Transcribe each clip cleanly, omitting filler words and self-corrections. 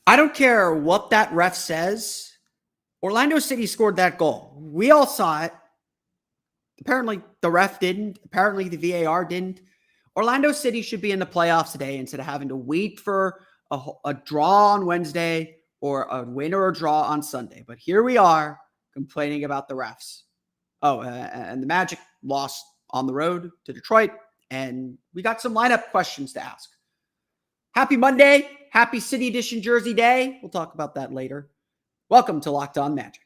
I don't care what that ref says. Orlando City scored that goal. We all saw it. Apparently, the ref didn't. Apparently, the VAR didn't. Orlando City should be in the playoffs today instead of having to wait for a draw on Wednesday or a win or a draw on Sunday. But here we are complaining about the refs. And the Magic lost on the road to Detroit, and we got some lineup questions to ask. Happy Monday. Happy City Edition Jersey Day. We'll talk about that later. Welcome to Locked On Magic.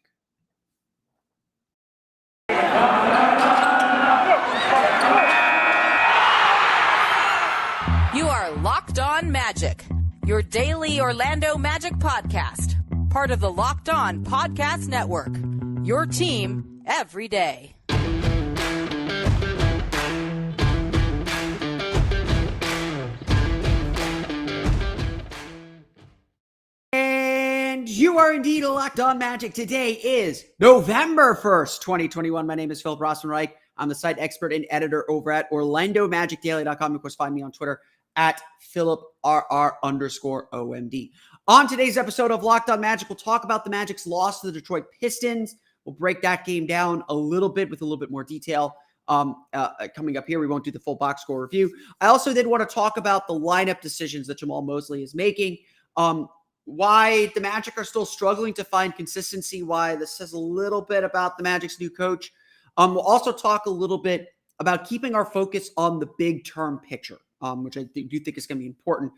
You are Locked On Magic, your daily Orlando Magic podcast, part of the Locked On Podcast Network, your team every day. And you are indeed a Locked On Magic. Today is November 1st, 2021. My name is Philip Rossman-Reich. I'm the site expert and editor over at OrlandoMagicDaily.com. Of course, find me on Twitter at PhilipRR_OMD. On today's episode of Locked On Magic, we'll talk about the Magic's loss to the Detroit Pistons. We'll break that game down a little bit with a little bit more detail coming up here. We won't do the full box score review. I also did want to talk about the lineup decisions that Jamahl Mosley is making. Why the Magic are still struggling to find consistency, why this says a little bit about the Magic's new coach. We'll also talk a little bit about keeping our focus on the big term picture, which I do think is going to be important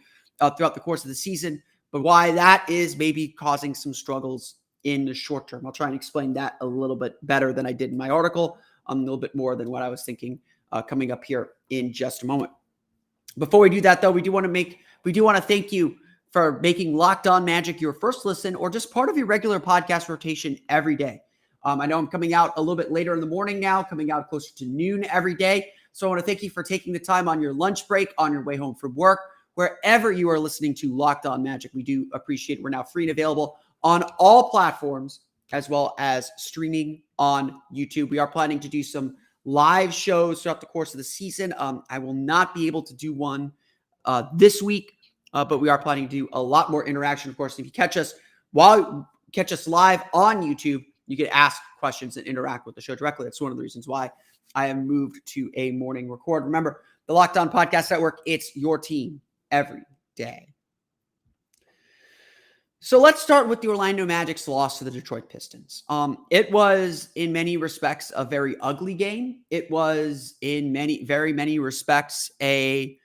throughout the course of the season, but why that is maybe causing some struggles in the short term. I'll try and explain that a little bit better than I did in my article, a little bit more than what I was thinking coming up here in just a moment. Before we do that, though, we do want to thank you for making Locked On Magic your first listen or just part of your regular podcast rotation every day. I know I'm coming out a little bit later in the morning now, coming out closer to noon every day. So I want to thank you for taking the time on your lunch break, on your way home from work, wherever you are listening to Locked On Magic. We do appreciate it. We're now free and available on all platforms, as well as streaming on YouTube. We are planning to do some live shows throughout the course of the season. I will not be able to do one this week, but we are planning to do a lot more interaction. Of course, if you catch us live on YouTube, you can ask questions and interact with the show directly. That's one of the reasons why I have moved to a morning record. Remember, the Locked On Podcast Network, it's your team every day. So let's start with the Orlando Magic's loss to the Detroit Pistons. It was, in many respects, a very ugly game. It was, in very many respects, an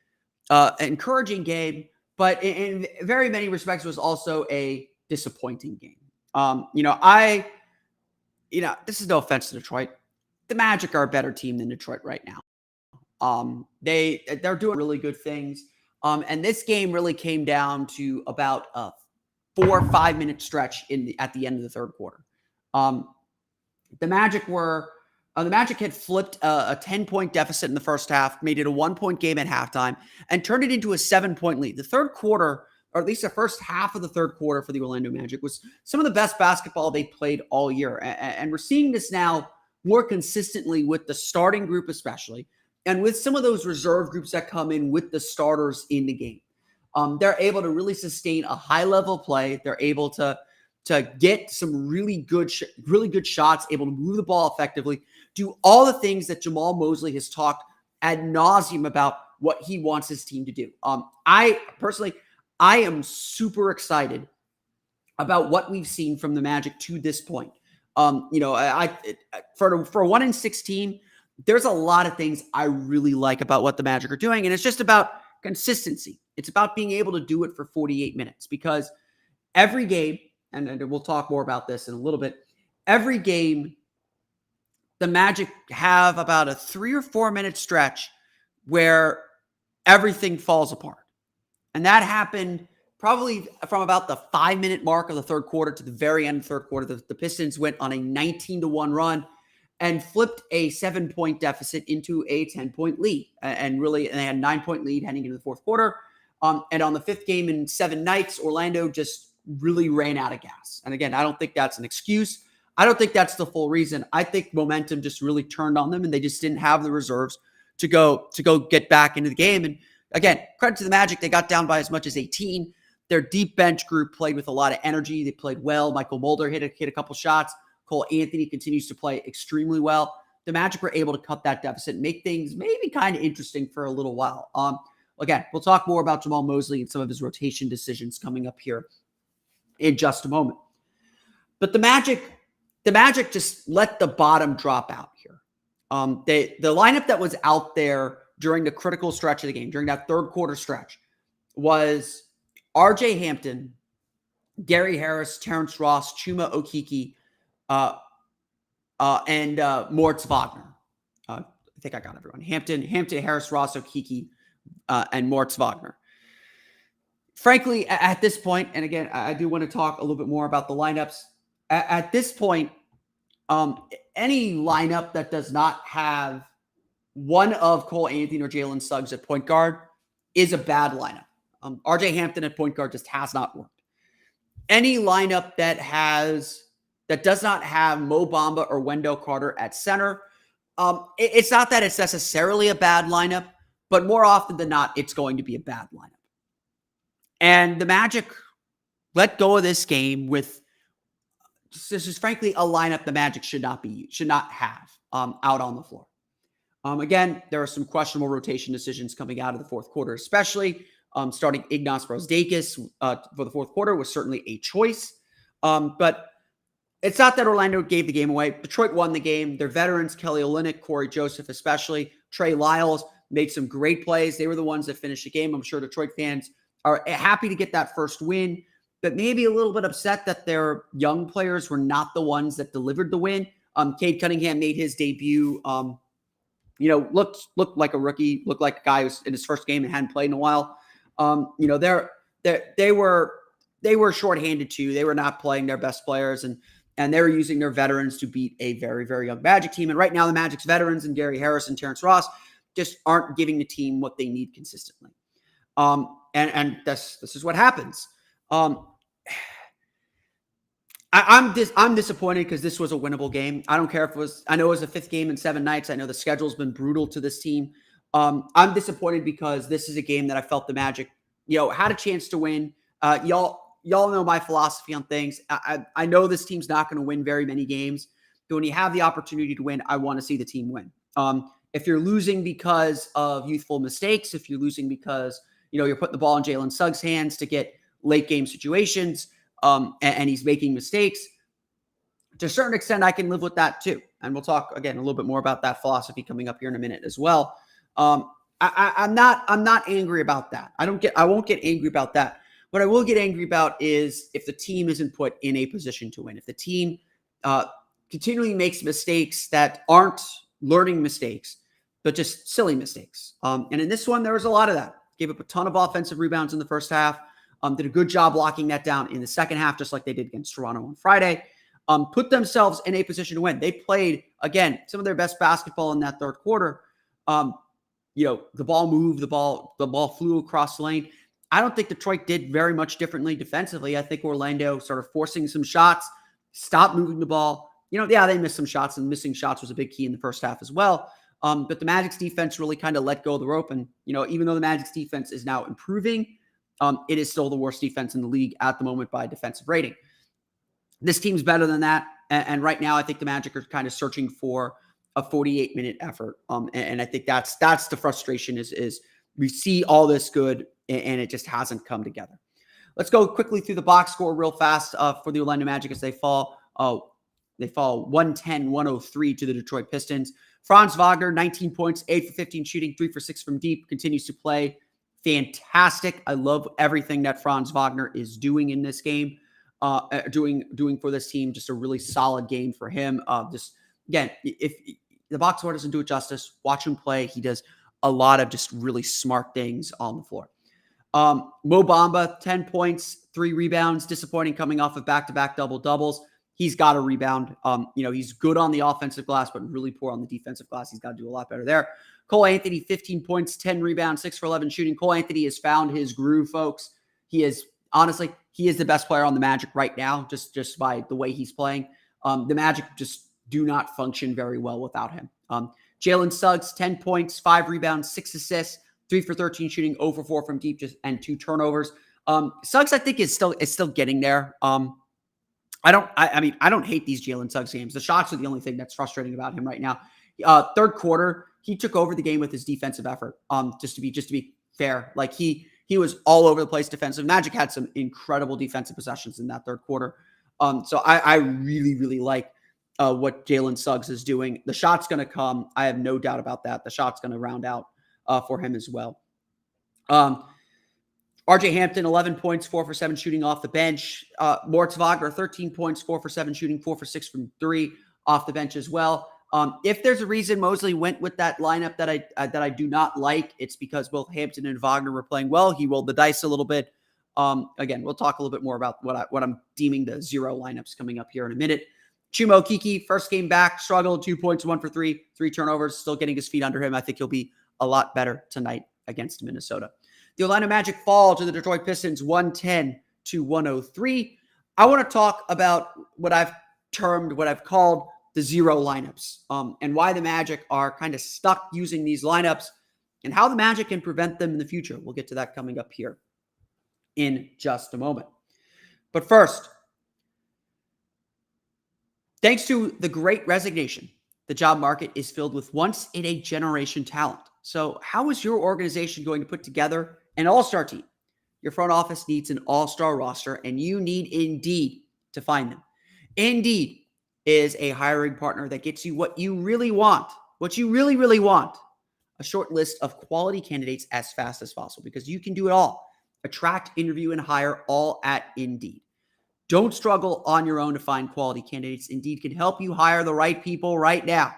encouraging game, but in very many respects, it was also a disappointing game. This is no offense to Detroit. The Magic are a better team than Detroit right now. They're doing really good things. And this game really came down to about a 4 or 5 minute stretch at the end of the third quarter. The Magic had flipped a 10-point deficit in the first half, made it a 1-point game at halftime, and turned it into a 7-point lead. The third quarter, or at least the first half of the third quarter for the Orlando Magic, was some of the best basketball they played all year. And we're seeing this now more consistently with the starting group especially, and with some of those reserve groups that come in with the starters in the game. They're able to really sustain a high-level play. They're able to get some really good shots, able to move the ball effectively, do all the things that Jamahl Mosley has talked ad nauseum about what he wants his team to do. I am super excited about what we've seen from the Magic to this point. For a 1-16, there's a lot of things I really like about what the Magic are doing, and it's just about consistency. It's about being able to do it for 48 minutes because every game, and we'll talk more about this in a little bit, every game, the Magic have about a 3 or 4 minute stretch where everything falls apart. And that happened probably from about the 5 minute mark of the third quarter to the very end of the third quarter. The Pistons went on a 19-1 run and flipped a 7-point deficit into a 10-point lead. And they had a 9-point lead heading into the fourth quarter. And on the fifth game in 7 nights, Orlando just really ran out of gas. And again, I don't think that's an excuse. I don't think that's the full reason. I think momentum just really turned on them and they just didn't have the reserves to go get back into the game. And again, credit to the Magic. They got down by as much as 18. their deep bench group played with a lot of energy. They played well. Michael Mulder hit a couple shots. Cole Anthony continues to play extremely well. The Magic were able to cut that deficit and make things maybe kind of interesting for a little while. Again, we'll talk more about Jamahl Mosley and some of his rotation decisions coming up here in just a moment. But the Magic just let the bottom drop out here. The lineup that was out there during the critical stretch of the game, during that third quarter stretch, was RJ Hampton, Gary Harris, Terrence Ross, Chuma Okeke, and Moritz Wagner. I think I got everyone. Hampton, Harris, Ross, Okeke, and Moritz Wagner. Frankly, at this point, and again, I do want to talk a little bit more about the lineups. At this point, any lineup that does not have one of Cole Anthony or Jalen Suggs at point guard is a bad lineup. RJ Hampton at point guard just has not worked. Any lineup that does not have Mo Bamba or Wendell Carter at center, it's not that it's necessarily a bad lineup, but more often than not, it's going to be a bad lineup. And the Magic let go of this game with this is frankly a lineup the Magic should not have out on the floor. Again, there are some questionable rotation decisions coming out of the fourth quarter, especially starting Ignas Brazdeikis for the fourth quarter was certainly a choice. But it's not that Orlando gave the game away. Detroit won the game. Their veterans, Kelly Olynyk, Corey Joseph especially, Trey Lyles made some great plays. They were the ones that finished the game. I'm sure Detroit fans are happy to get that first win, but maybe a little bit upset that their young players were not the ones that delivered the win. Cade Cunningham made his debut. Looked like a rookie, looked like a guy who's in his first game and hadn't played in a while. They were shorthanded too. They were not playing their best players, and they were using their veterans to beat a very, very young Magic team. And right now, the Magic's veterans and Gary Harris and Terrence Ross just aren't giving the team what they need consistently. And this is what happens. I'm disappointed because this was a winnable game. I don't care if it was, I know it was a fifth game in 7 nights. I know the schedule's been brutal to this team. I'm disappointed because this is a game that I felt the Magic, had a chance to win. Y'all know my philosophy on things. I know this team's not going to win very many games, but when you have the opportunity to win, I want to see the team win. If you're losing because of youthful mistakes, if you're losing because, you're putting the ball in Jalen Suggs' hands to get late game situations, and he's making mistakes, to a certain extent, I can live with that too. And we'll talk again a little bit more about that philosophy coming up here in a minute as well. I'm not angry about that. I won't get angry about that. What I will get angry about is if the team isn't put in a position to win. If the team continually makes mistakes that aren't learning mistakes, but just silly mistakes. And in this one, there was a lot of that. Gave up a ton of offensive rebounds in the first half. Did a good job locking that down in the second half, just like they did against Toronto on Friday. Put themselves in a position to win. They played, again, some of their best basketball in that third quarter. The ball moved, the ball flew across the lane. I don't think Detroit did very much differently defensively. I think Orlando started forcing some shots, stopped moving the ball. They missed some shots, and missing shots was a big key in the first half as well. But the Magic's defense really kind of let go of the rope. And, even though the Magic's defense is now improving, it is still the worst defense in the league at the moment by defensive rating. This team's better than that. And right now, I think the Magic are kind of searching for a 48-minute effort. And I think that's the frustration is we see all this good and it just hasn't come together. Let's go quickly through the box score real fast for the Orlando Magic as they fall. They fall 110-103 to the Detroit Pistons. Franz Wagner, 19 points, 8 for 15 shooting, 3 for 6 from deep, continues to play fantastic. I love everything that Franz Wagner is doing in this game, doing for this team. Just a really solid game for him. Again, if the box score doesn't do it justice, watch him play. He does a lot of just really smart things on the floor. Mo Bamba, 10 points, 3 rebounds, disappointing coming off of back-to-back double-doubles. He's got to rebound. He's good on the offensive glass, but really poor on the defensive glass. He's got to do a lot better there. Cole Anthony, 15 points, 10 rebounds, 6 for 11 shooting. Cole Anthony has found his groove, folks. He is the best player on the Magic right now, just by the way he's playing. The Magic just do not function very well without him. Jalen Suggs, 10 points, 5 rebounds, 6 assists, 3 for 13 shooting, 0 for 4 from deep, and 2 turnovers. Suggs, I think, is still getting there. I don't hate these Jalen Suggs games. The shots are the only thing that's frustrating about him right now. Third quarter, he took over the game with his defensive effort. Just to be fair, like he was all over the place defensive. Magic had some incredible defensive possessions in that third quarter. So I really, really like what Jalen Suggs is doing. The shot's going to come. I have no doubt about that. The shot's going to round out for him as well. RJ Hampton, 11 points, 4 for 7 shooting off the bench. Moritz Wagner, 13 points, 4 for 7 shooting, 4 for 6 from 3 off the bench as well. If there's a reason Mosley went with that lineup that I do not like, it's because both Hampton and Wagner were playing well. He rolled the dice a little bit. Again, we'll talk a little bit more about what I'm deeming the zero lineups coming up here in a minute. Chuma Okeke, first game back, struggled, 2 points, 1 for 3, 3 turnovers, still getting his feet under him. I think he'll be a lot better tonight against Minnesota. The Orlando Magic fall to the Detroit Pistons 110-103. I want to talk about what I've called the zero lineups, and why the Magic are kind of stuck using these lineups and how the Magic can prevent them in the future. We'll get to that coming up here in just a moment. But first, thanks to the Great Resignation, the job market is filled with once-in-a-generation talent. So how is your organization going to put together an all-star team? Your front office needs an all-star roster, and you need Indeed to find them. Indeed is a hiring partner that gets you what you really want, what you really, really want. A short list of quality candidates as fast as possible, because you can do it all. Attract, interview, and hire all at Indeed. Don't struggle on your own to find quality candidates. Indeed can help you hire the right people right now.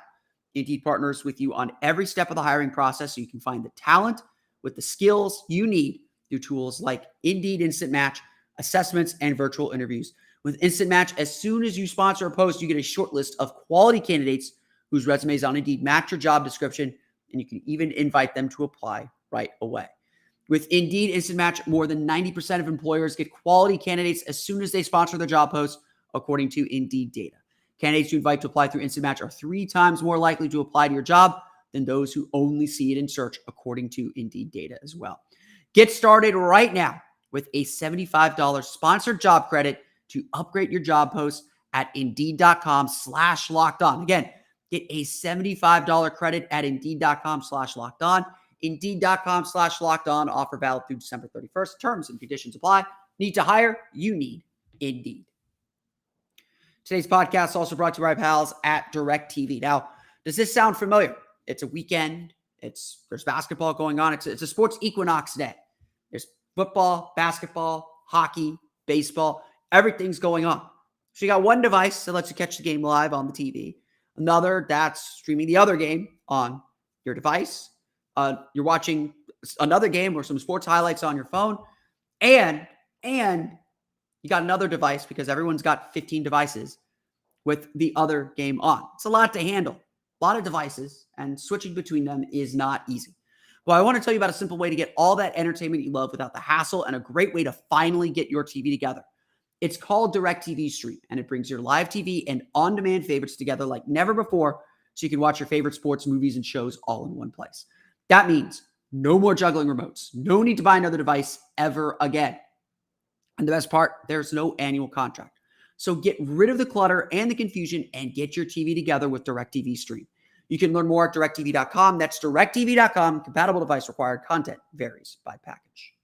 Indeed partners with you on every step of the hiring process so you can find the talent with the skills you need through tools like Indeed Instant Match, assessments, and virtual interviews. With Instant Match, as soon as you sponsor a post, you get a short list of quality candidates whose resumes on Indeed match your job description, and you can even invite them to apply right away. With Indeed Instant Match, more than 90% of employers get quality candidates as soon as they sponsor their job post, according to Indeed data. Candidates you invite to apply through Instant Match are 3 times more likely to apply to your job than those who only see it in search, according to Indeed data as well. Get started right now with a $75 sponsored job credit to upgrade your job post at Indeed.com/lockedon. Again, get a $75 credit at Indeed.com/lockedon. Indeed.com/lockedon. Offer valid through December 31st. Terms and conditions apply. Need to hire? You need Indeed. Today's podcast is also brought to you by our pals at Directv. Now, does this sound familiar? It's a weekend. There's basketball going on. It's a sports equinox day. There's football, basketball, hockey, baseball. Everything's going on. So you got one device that lets you catch the game live on the TV. Another that's streaming the other game on your device. You're watching another game or some sports highlights on your phone. And you got another device, because everyone's got 15 devices with the other game on. It's a lot to handle, a lot of devices, and switching between them is not easy. Well, I want to tell you about a simple way to get all that entertainment you love without the hassle, and a great way to finally get your TV together. It's called Directv Stream, and it brings your live TV and on-demand favorites together like never before, so you can watch your favorite sports, movies, and shows all in one place. That means no more juggling remotes, no need to buy another device ever again. And the best part, there's no annual contract. So get rid of the clutter and the confusion and get your TV together with Directv Stream. You can learn more at directv.com. That's directv.com. Compatible device required. Content varies by package.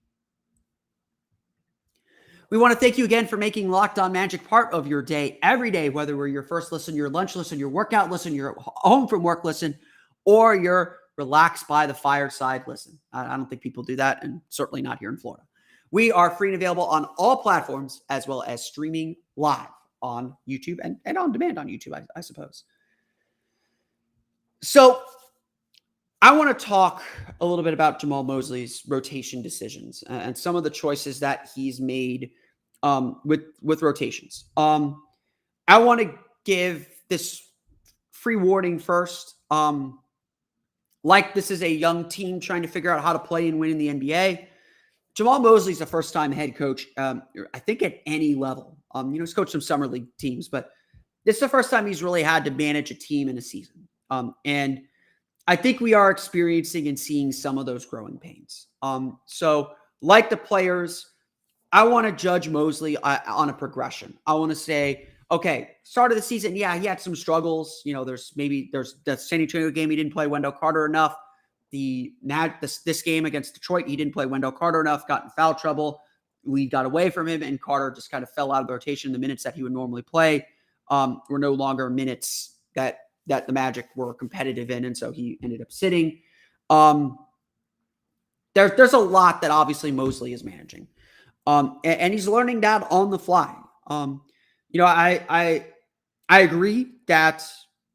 We want to thank you again for making Locked On Magic part of your day every day, whether we're your first listen, your lunch listen, your workout listen, your home from work listen, or your relax by the fireside listen. I don't think people do that, and certainly not here in Florida. We are free and available on all platforms, as well as streaming live on YouTube and on demand on YouTube, I suppose. So I want to talk a little bit about Jamahl Mosley's rotation decisions and some of the choices that he's made with rotations. I want to give this free warning first. Like this is a young team trying to figure out how to play and win in the NBA. Jamahl Mosley's a first-time head coach, I think at any level. He's coached some summer league teams, but this is the first time he's really had to manage a team in a season. And I think we are experiencing and seeing some of those growing pains. So like the players, I want to judge Mosley on a progression. I want to say, okay, start of the season, yeah, he had some struggles. There's the San Antonio game, he didn't play Wendell Carter enough. This game against Detroit, he didn't play Wendell Carter enough, got in foul trouble. We got away from him, and Carter just kind of fell out of the rotation. The minutes that he would normally play were no longer minutes that the Magic were competitive in, and so he ended up sitting. There's a lot that obviously Mosley is managing. And he's learning that on the fly. I agree that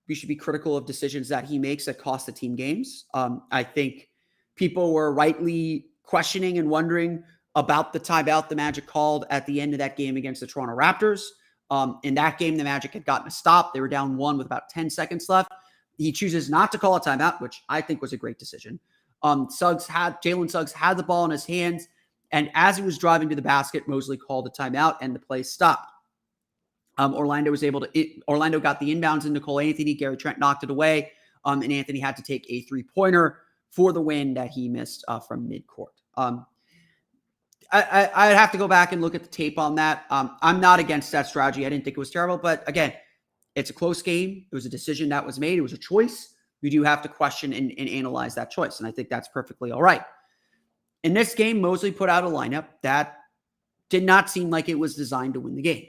we should be critical of decisions that he makes that cost the team games. I think people were rightly questioning and wondering about the timeout the Magic called at the end of that game against the Toronto Raptors. In that game, the Magic had gotten a stop. They were down 1 with about 10 seconds left. He chooses not to call a timeout, which I think was a great decision. Jalen Suggs had the ball in his hands, and as he was driving to the basket, Mosley called a timeout, and the play stopped. Orlando got the inbounds into Cole Anthony. Gary Trent knocked it away, and Anthony had to take a 3-pointer for the win that he missed from midcourt. I'd have to go back and look at the tape on that. I'm not against that strategy. I didn't think it was terrible, but again, it's a close game. It was a decision that was made. It was a choice. You do have to question and analyze that choice, and I think that's perfectly all right. In this game, Mosley put out a lineup that did not seem like it was designed to win the game.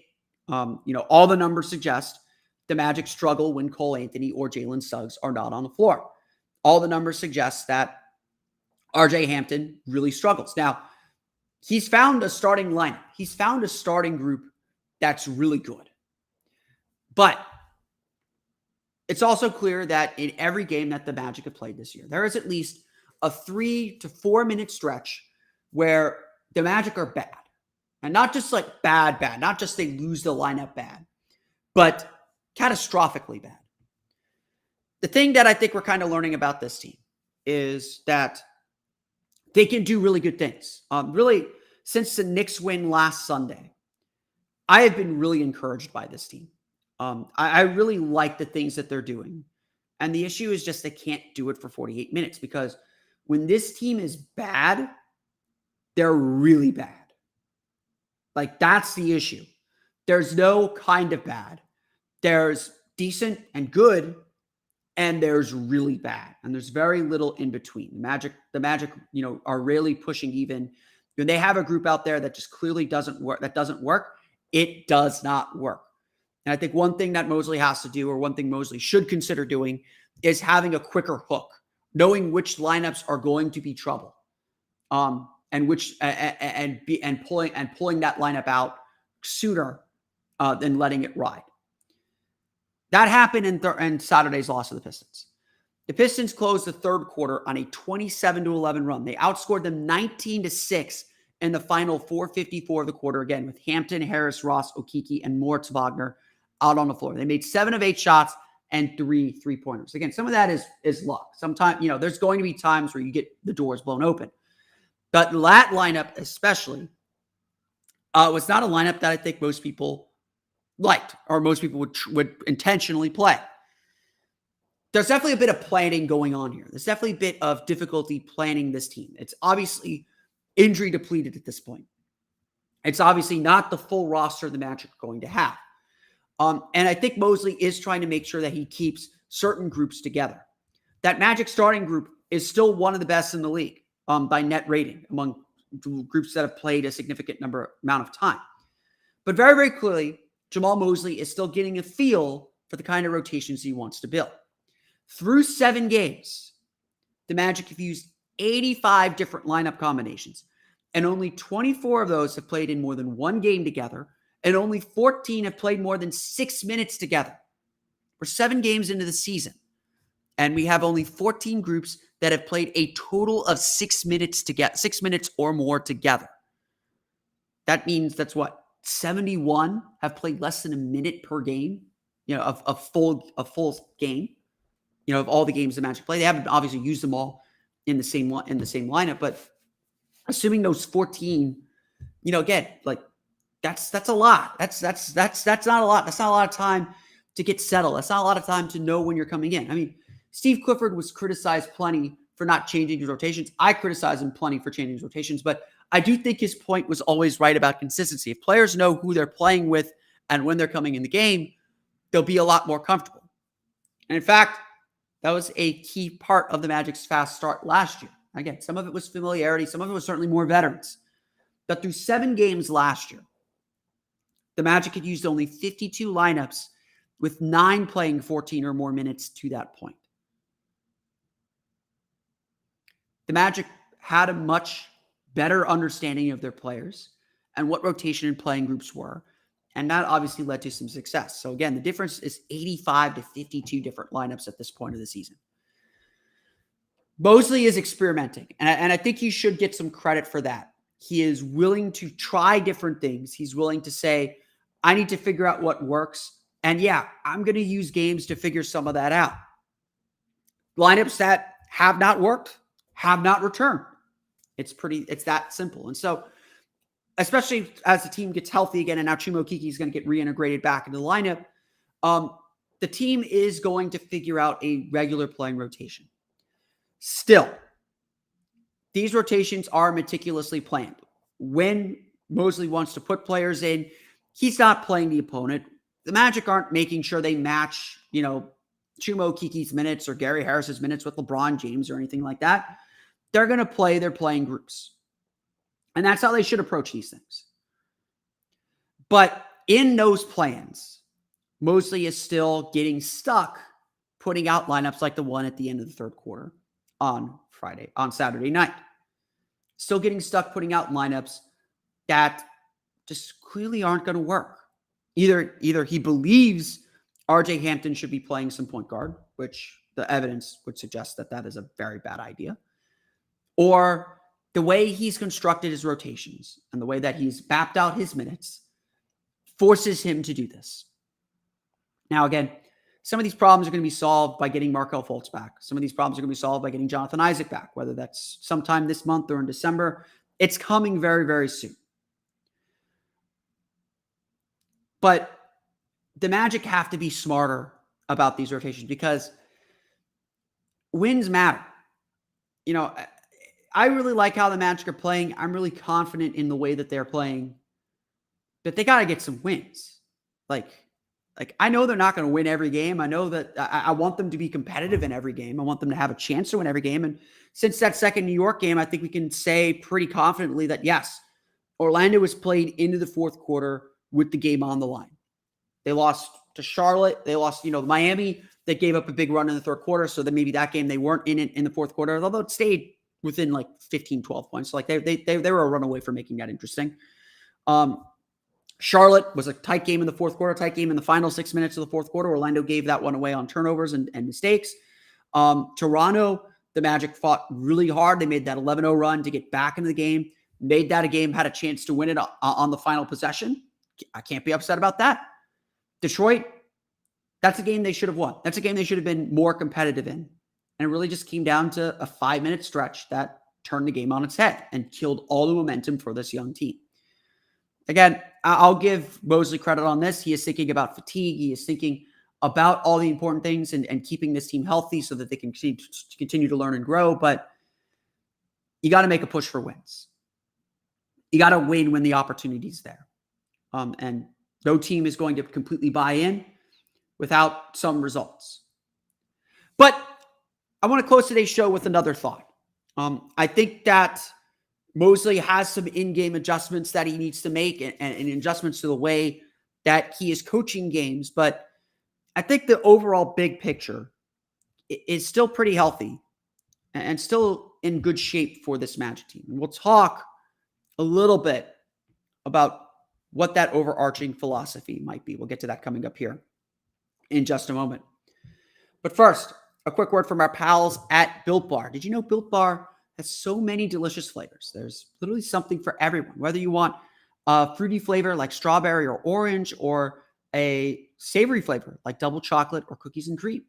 All the numbers suggest the Magic struggle when Cole Anthony or Jalen Suggs are not on the floor. All the numbers suggest that RJ Hampton really struggles. Now, he's found a starting lineup. He's found a starting group that's really good. But it's also clear that in every game that the Magic have played this year, there is at least a 3 to 4 minute stretch where the Magic are bad. And not just like bad, not just they lose the lineup bad, but catastrophically bad. The thing that I think we're kind of learning about this team is that they can do really good things. Really, since the Knicks win last Sunday, I have been really encouraged by this team. I really like the things that they're doing. And the issue is just they can't do it for 48 minutes because when this team is bad, they're really bad. Like, that's the issue. There's no kind of bad. There's decent and good, and there's really bad. And there's very little in between. The Magic, are really pushing even. When they have a group out there that just clearly doesn't work, it does not work. And I think one thing that Mosley has to do, or one thing Mosley should consider doing, is having a quicker hook, knowing which lineups are going to be trouble. And pulling that lineup out sooner than letting it ride. That happened in Saturday's loss to the Pistons. The Pistons closed the third quarter on a 27-11 run. They outscored them 19-6 in the final 4:54 of the quarter, again with Hampton, Harris, Ross, Okeke, and Moritz Wagner out on the floor. They made 7 of 8 shots and 3 3-pointers. Again, some of that is luck. Sometimes, there's going to be times where you get the doors blown open. But that lineup especially was not a lineup that I think most people liked or most people would intentionally play. There's definitely a bit of planning going on here. There's definitely a bit of difficulty planning this team. It's obviously injury depleted at this point. It's obviously not the full roster the Magic are going to have. And I think Mosley is trying to make sure that he keeps certain groups together. That Magic starting group is still one of the best in the league. By net rating among groups that have played a significant amount of time. But very, very clearly, Jamahl Mosley is still getting a feel for the kind of rotations he wants to build. Through 7 games, the Magic have used 85 different lineup combinations, and only 24 of those have played in more than 1 game together, and only 14 have played more than 6 minutes together. We're 7 games into the season, and we have only 14 groups that have played a total of 6 minutes together, 6 minutes or more together. That means that's what? 71 have played less than a minute per game, of a full game, of all the games the Magic play. They haven't obviously used them all in the same lineup, but assuming those 14, again, like that's a lot. That's not a lot. That's not a lot of time to get settled. That's not a lot of time to know when you're coming in. I mean, Steve Clifford was criticized plenty for not changing his rotations. I criticize him plenty for changing his rotations, but I do think his point was always right about consistency. If players know who they're playing with and when they're coming in the game, they'll be a lot more comfortable. And in fact, that was a key part of the Magic's fast start last year. Again, some of it was familiarity. Some of it was certainly more veterans. But through 7 games last year, the Magic had used only 52 lineups with 9 playing 14 or more minutes to that point. The Magic had a much better understanding of their players and what rotation and playing groups were. And that obviously led to some success. So again, the difference is 85 to 52 different lineups at this point of the season. Mosley is experimenting, and I think he should get some credit for that. He is willing to try different things. He's willing to say, I need to figure out what works. And yeah, I'm going to use games to figure some of that out. Lineups that have not worked, have not returned. It's that simple. And so, especially as the team gets healthy again, and now Chuma Okeke is going to get reintegrated back into the lineup, the team is going to figure out a regular playing rotation. Still, these rotations are meticulously planned. When Mosley wants to put players in, he's not playing the opponent. The Magic aren't making sure they match, Chuma Okeke's minutes or Gary Harris's minutes with LeBron James or anything like that. They're going to play their playing groups. And that's how they should approach these things. But in those plans, Mosley is still getting stuck putting out lineups like the one at the end of the third quarter on Saturday night. Still getting stuck putting out lineups that just clearly aren't going to work. Either he believes RJ Hampton should be playing some point guard, which the evidence would suggest that is a very bad idea, or the way he's constructed his rotations and the way that he's mapped out his minutes forces him to do this. Now, again, some of these problems are going to be solved by getting Markelle Fultz back. Some of these problems are going to be solved by getting Jonathan Isaac back, whether that's sometime this month or in December. It's coming very, very soon. But the Magic have to be smarter about these rotations because wins matter. I really like how the Magic are playing. I'm really confident in the way that they're playing. But they got to get some wins. Like I know they're not going to win every game. I know that I want them to be competitive in every game. I want them to have a chance to win every game. And since that second New York game, I think we can say pretty confidently that, yes, Orlando was played into the fourth quarter with the game on the line. They lost to Charlotte. They lost, Miami. They gave up a big run in the third quarter. So then maybe that game they weren't in it in the fourth quarter, although it stayed within like 15, 12 points. So like they were a runaway for making that interesting. Charlotte was a tight game in the fourth quarter, tight game in the final 6 minutes of the fourth quarter. Orlando gave that one away on turnovers and mistakes. Toronto, the Magic fought really hard. They made that 11-0 run to get back into the game, made that a game, had a chance to win it on the final possession. I can't be upset about that. Detroit, that's a game they should have won. That's a game they should have been more competitive in. And it really just came down to a 5-minute stretch that turned the game on its head and killed all the momentum for this young team. Again, I'll give Mosley credit on this. He is thinking about fatigue. He is thinking about all the important things and keeping this team healthy so that they can continue to learn and grow. But you got to make a push for wins. You got to win when the opportunity is there. And no team is going to completely buy in without some results. But I want to close today's show with another thought. I think that Mosley has some in-game adjustments that he needs to make and adjustments to the way that he is coaching games. But I think the overall big picture is still pretty healthy and still in good shape for this Magic team. And we'll talk a little bit about what that overarching philosophy might be. We'll get to that coming up here in just a moment. But first, a quick word from our pals at Built Bar. Did you know Built Bar has so many delicious flavors? There's literally something for everyone, whether you want a fruity flavor like strawberry or orange, or a savory flavor like double chocolate or cookies and cream.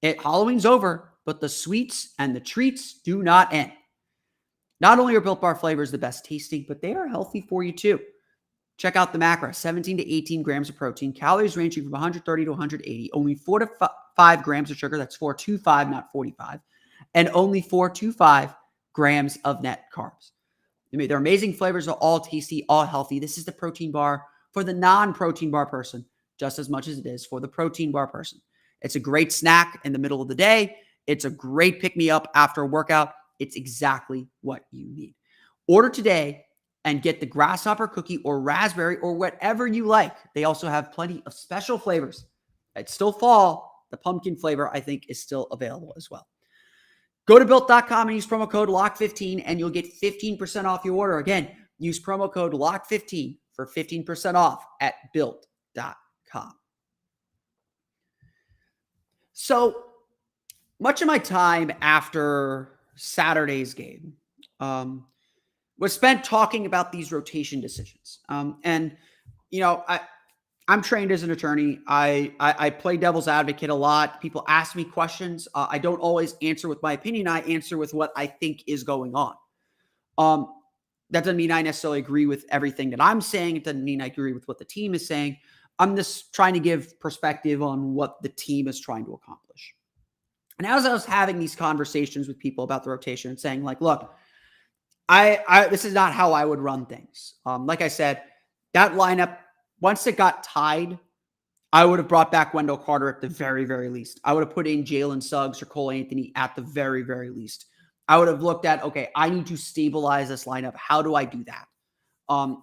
Halloween's over, but the sweets and the treats do not end. Not only are Built Bar flavors the best tasting, but they are healthy for you too. Check out the macro: 17 to 18 grams of protein, calories ranging from 130 to 180, only 4 to 5 grams of sugar. That's 425, not 45. And only 4 to 5 grams of net carbs. They're amazing flavors, are all tasty, all healthy. This is the protein bar for the non-protein bar person, just as much as it is for the protein bar person. It's a great snack in the middle of the day. It's a great pick-me-up after a workout. It's exactly what you need. Order today and get the grasshopper cookie or raspberry or whatever you like. They also have plenty of special flavors. It's still fall. The pumpkin flavor, I think, is still available as well. Go to Built.com and use promo code LOCK15 and you'll get 15% off your order. Again, use promo code LOCK15 for 15% off at Built.com. So much of my time after Saturday's game was spent talking about these rotation decisions. I'm trained as an attorney. I play devil's advocate a lot. People ask me questions. I don't always answer with my opinion. I answer with what I think is going on. That doesn't mean I necessarily agree with everything that I'm saying. It doesn't mean I agree with what the team is saying. I'm just trying to give perspective on what the team is trying to accomplish. And as I was having these conversations with people about the rotation and saying, like, look, this is not how I would run things. Like I said, that lineup, once it got tied, I would have brought back Wendell Carter at the very, very least. I would have put in Jalen Suggs or Cole Anthony at the very, very least. I would have looked at, okay, I need to stabilize this lineup. How do I do that?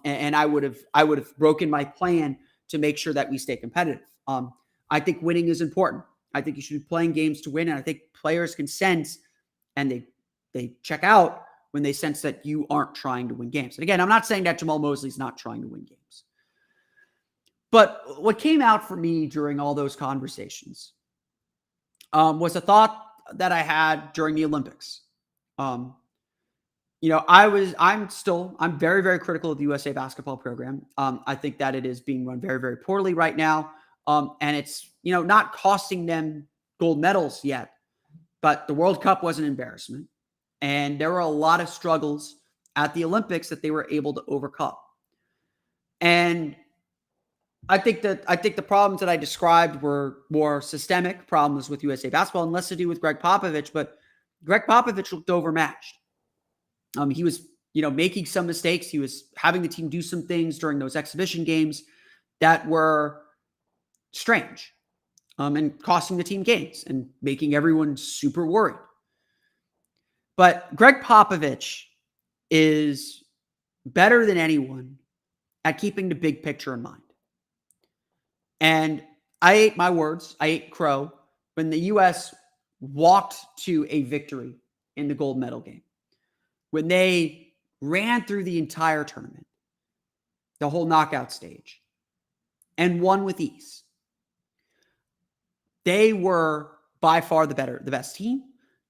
And I would have broken my plan to make sure that we stay competitive. I think winning is important. I think you should be playing games to win. And I think players can sense, and they check out when they sense that you aren't trying to win games. And again, I'm not saying that Jamahl Mosley is not trying to win games. But what came out for me during all those conversations was a thought that I had during the Olympics. I'm very, very critical of the USA basketball program. I think that it is being run very, very poorly right now. And it's, not costing them gold medals yet, but the World Cup was an embarrassment. And there were a lot of struggles at the Olympics that they were able to overcome. And I think the problems that I described were more systemic problems with USA basketball and less to do with Greg Popovich, but Greg Popovich looked overmatched. He was, making some mistakes. He was having the team do some things during those exhibition games that were strange, and costing the team games and making everyone super worried. But Greg Popovich is better than anyone at keeping the big picture in mind. And I ate my words. I ate crow when the U.S. walked to a victory in the gold medal game. When they ran through the entire tournament, the whole knockout stage, and won with ease. They were by far the best team.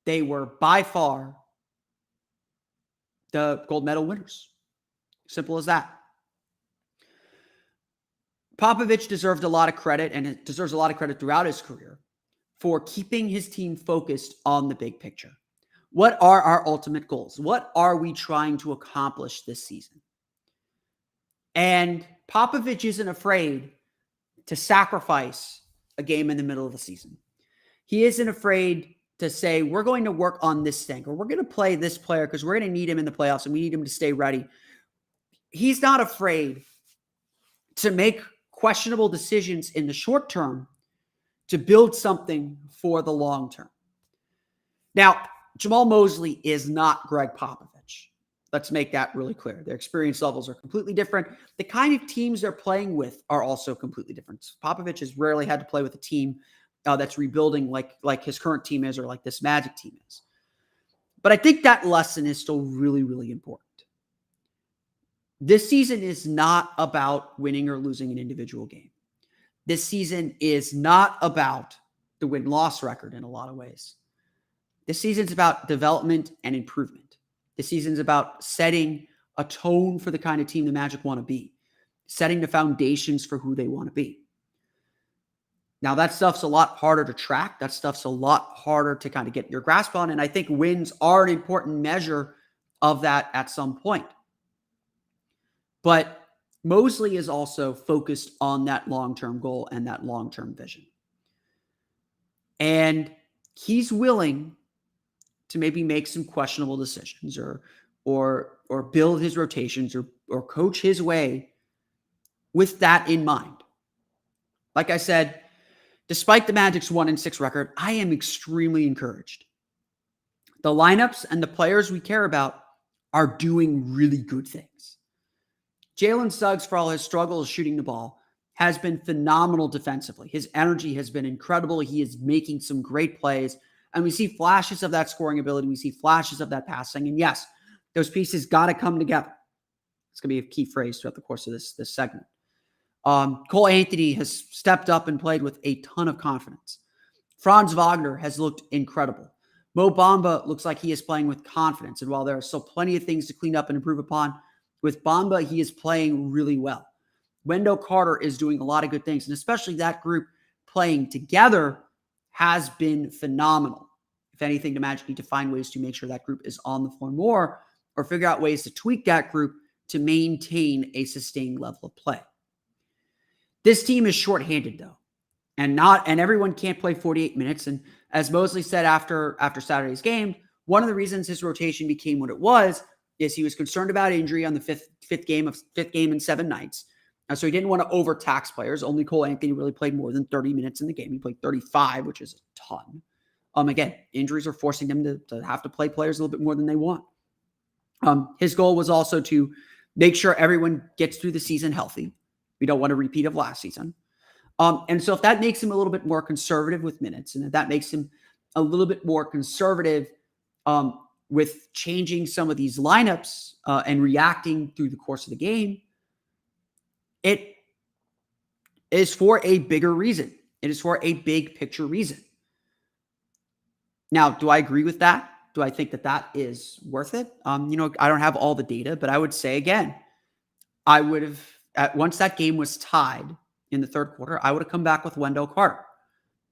They were by far the gold medal winners. Simple as that. Popovich deserved a lot of credit, and it deserves a lot of credit throughout his career for keeping his team focused on the big picture. What are our ultimate goals? What are we trying to accomplish this season? And Popovich isn't afraid to sacrifice a game in the middle of the season. He isn't afraid to say, we're going to work on this thing, or we're going to play this player because we're going to need him in the playoffs and we need him to stay ready. He's not afraid to make questionable decisions in the short term to build something for the long term. Now, Jamahl Mosley is not Greg Popovich. Let's make that really clear. Their experience levels are completely different. The kind of teams they're playing with are also completely different. Popovich has rarely had to play with a team that's rebuilding like his current team is, or like this Magic team is. But I think that lesson is still really, really important. This season is not about winning or losing an individual game. This season is not about the win-loss record in a lot of ways. This season's about development and improvement. This season's about setting a tone for the kind of team the Magic want to be, setting the foundations for who they want to be. Now, that stuff's a lot harder to track. That stuff's a lot harder to kind of get your grasp on. And I think wins are an important measure of that at some point. But Mosley is also focused on that long-term goal and that long-term vision. And he's willing to maybe make some questionable decisions or or build his rotations or coach his way with that in mind. Like I said, despite the Magic's 1-6 record, I am extremely encouraged. The lineups and the players we care about are doing really good things. Jalen Suggs, for all his struggles shooting the ball, has been phenomenal defensively. His energy has been incredible. He is making some great plays. And we see flashes of that scoring ability. We see flashes of that passing. And yes, those pieces got to come together. It's going to be a key phrase throughout the course of this segment. Cole Anthony has stepped up and played with a ton of confidence. Franz Wagner has looked incredible. Mo Bamba looks like he is playing with confidence. And while there are still plenty of things to clean up and improve upon, with Bamba, he is playing really well. Wendell Carter is doing a lot of good things, and especially that group playing together has been phenomenal. If anything, the Magic need to find ways to make sure that group is on the floor more or figure out ways to tweak that group to maintain a sustained level of play. This team is shorthanded, though, and everyone can't play 48 minutes. And as Mosley said after Saturday's game, one of the reasons his rotation became what it was is he was concerned about injury on the fifth game in 7 nights. So he didn't want to overtax players. Only Cole Anthony really played more than 30 minutes in the game. He played 35, which is a ton. Again, injuries are forcing them to have to play players a little bit more than they want. His goal was also to make sure everyone gets through the season healthy. We don't want a repeat of last season. And so if that makes him a little bit more conservative with minutes, and if that makes him a little bit more conservative with changing some of these lineups and reacting through the course of the game, it is for a bigger reason. It is for a big picture reason. Now, do I agree with that? Do I think that is worth it? I don't have all the data, but I would say again, I would have, once that game was tied in the third quarter, I would have come back with Wendell Carter.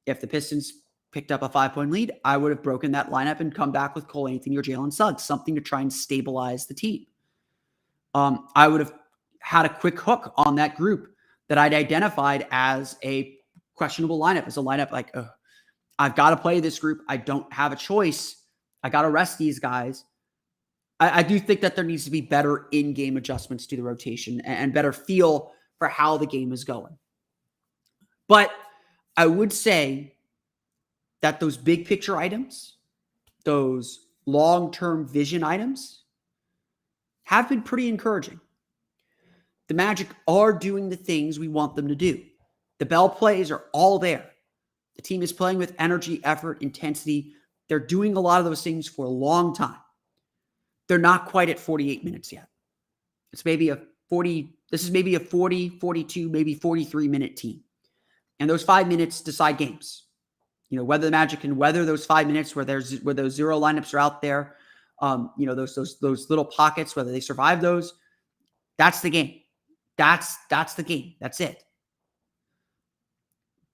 If the Pistons picked up a 5-point lead, I would have broken that lineup and come back with Cole Anthony or Jalen Suggs, something to try and stabilize the team. I would have had a quick hook on that group that I'd identified as a questionable lineup, as a lineup like, I've got to play this group. I don't have a choice. I got to rest these guys. I do think that there needs to be better in-game adjustments to the rotation and better feel for how the game is going. But I would say that those big picture items, those long-term vision items, have been pretty encouraging. The Magic are doing the things we want them to do. The bell plays are all there. The team is playing with energy, effort, intensity. They're doing a lot of those things for a long time. They're not quite at 48 minutes yet. This is maybe a 40, 42, maybe 43-minute team. And those 5 minutes decide games. Whether the Magic can weather those 5 minutes where those zero lineups are out there, those little pockets, whether they survive those, that's the game. That's the game. That's it.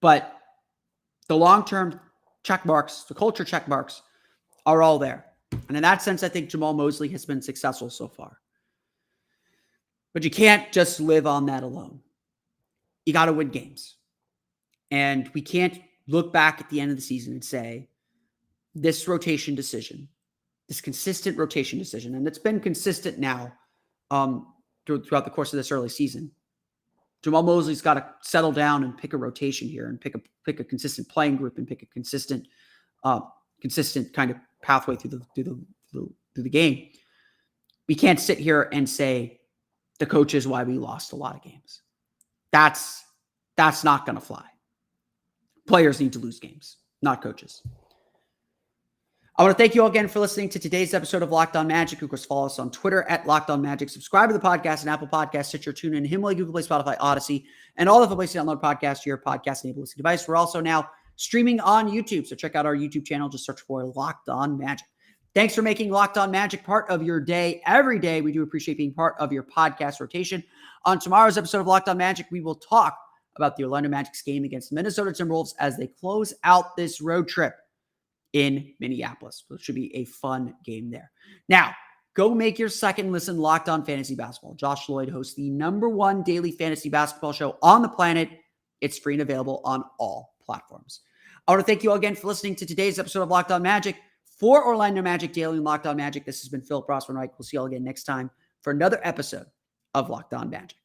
But the long-term check marks, the culture check marks are all there. And in that sense, I think Jamahl Mosley has been successful so far. But you can't just live on that alone. You got to win games. And we can't look back at the end of the season and say, this rotation decision, this consistent rotation decision, and it's been consistent now throughout the course of this early season. Jamahl Mosley's got to settle down and pick a rotation here and pick a consistent playing group and pick a consistent kind of pathway through the game. We can't sit here and say the coach is why we lost a lot of games. That's not going to fly. Players need to lose games, not coaches. I want to thank you all again for listening to today's episode of Locked On Magic. Of course, follow us on Twitter at Locked On Magic. Subscribe to the podcast and Apple Podcasts, Stitcher, TuneIn, Himalaya, Google Play, Spotify, Odyssey, and all of the places to download podcasts to your podcast-enabled listening device. We're also now streaming on YouTube, so check out our YouTube channel. Just search for Locked On Magic. Thanks for making Locked On Magic part of your day every day. We do appreciate being part of your podcast rotation. On tomorrow's episode of Locked On Magic, we will talk about the Orlando Magic's game against the Minnesota Timberwolves as they close out this road trip in Minneapolis. So it should be a fun game there. Now, go make your second listen Locked On Fantasy Basketball. Josh Lloyd hosts the #1 daily fantasy basketball show on the planet. It's free and available on all platforms. I want to thank you all again for listening to today's episode of Locked On Magic. For Orlando Magic Daily and Locked On Magic, this has been Phil Rossman-Reich. We'll see you all again next time for another episode of Locked On Magic.